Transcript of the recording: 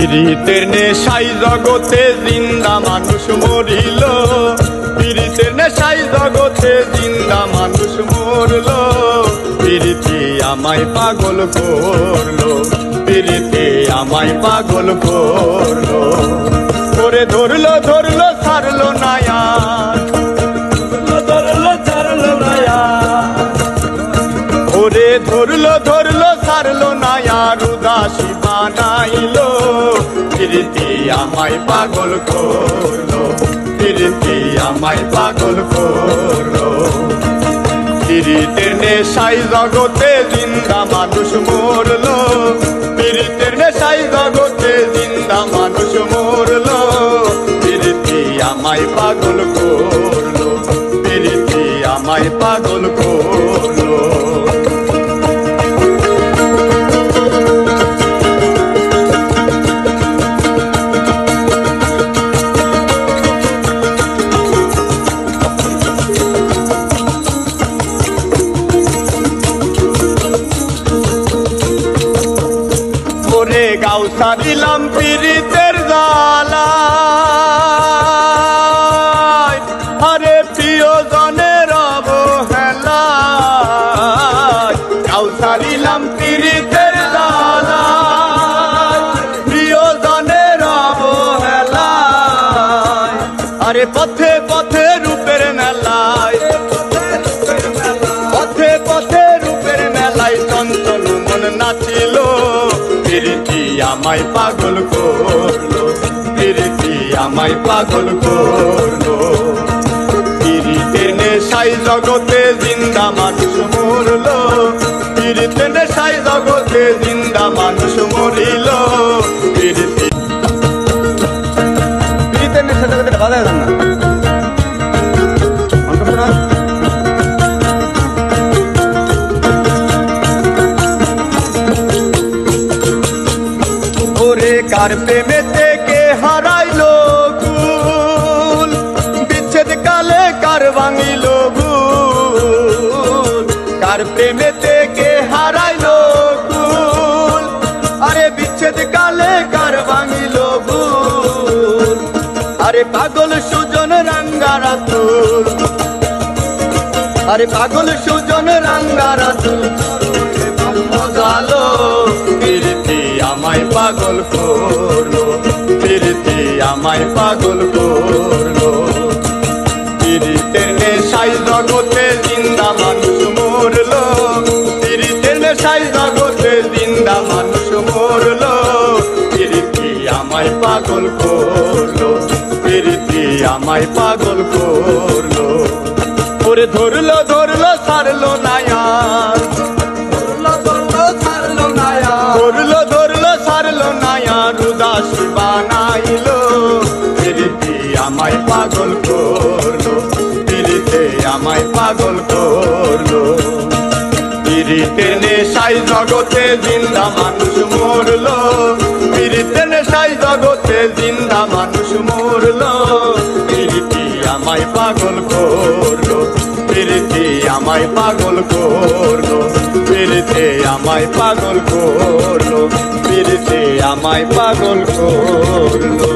পীড়িতের নেশাই জগতে জিন্দা মানুষ মরিল, পীড়িতের নেশাই জগতে জিন্দা মানুষ মরল। পীড়িতে আমায় পাগল করলো, পীড়িতে আমায় পাগল করলো। করে ধরলো ধরলো ছাড়লো না আর, ধরলো ছাড়লো না আর। ওরে ধরলো ধরলো ছাড়লো না আর, উদাসী বানাইলো। পীড়িতে আমায় পাগল করলো, পীড়িতে আমায় পাগল করলো। পীড়িতের নেশাই জগতে জিন্দা মানুষ মরলো, পীড়িতের নেশাই জগতে জিন্দা মানুষ মরলো। পীড়িতে আমায় পাগল করলো, পীড়িতে আমায় পাগল করলো। ওরে গাও সারিলাম পীড়িতের জ্বালায়, আরে প্রিয়জনের অবহেলায়। গাও সারিলাম পীড়িতের জ্বালায়, প্রিয়জনের অবহেলায়। আরে পথে পথে রূপের মেলায়, পথে পথে রূপের মেলায় চঞ্চল মন নাচিল। পীড়িতে আমায় পাগল করলো, পীড়িতে আমায় পাগল করলো। পীড়িতের নেশাই জগতে জিন্দা মানুষ মরলো, পীড়িতের নেশাই জগতে জিন্দা মানুষ মরিল। পীড়িতে পীড়িতের নেশা জগতে বাধা না। কার প্রেমেতে কে হারাইলো কুল, বিচ্ছেদ কালে কার ভাঙিল ভুল। কার প্রেমেতে কে হারাইলো কুল, আরে বিচ্ছেদ কালে কার ভাঙিল ভুল। আরে পাগল সুজন রাঙ্গারাতুল, আরে পাগল সুজন রাঙ্গারাতুল মজালো। পীড়িতে আমায় পাগল করলো, পীড়িতে আমায় পাগল করলো। পীড়িতের নেশাই জগতে জিন্দা মানুষ মরলো, পীড়িতের নেশাই জগতে জিন্দা মানুষ মরলো। পীড়িতে আমায় পাগল করলো, পীড়িতে আমায় পাগল করলো। ওরে ধরলো ধরলো ছাড়লো না আর, ধরলো ধরলো ছাড়লো না আর, উদাসী বানাইলো। পীড়িতে আমায় পাগল করলো, পীড়িতে আমায় পাগল করলো। পীড়িতের নেশাই জগতে জিন্দা মানুষ মরলো, পীড়িতের নেশাই জগতে জিন্দা মানুষ মরলো। পীড়িতে আমায় পাগল করলো, পীড়িতে আমায় পাগল করলো। পীড়িতে আমায় পাগল করলো, পীড়িতে আমায় পাগল করলো।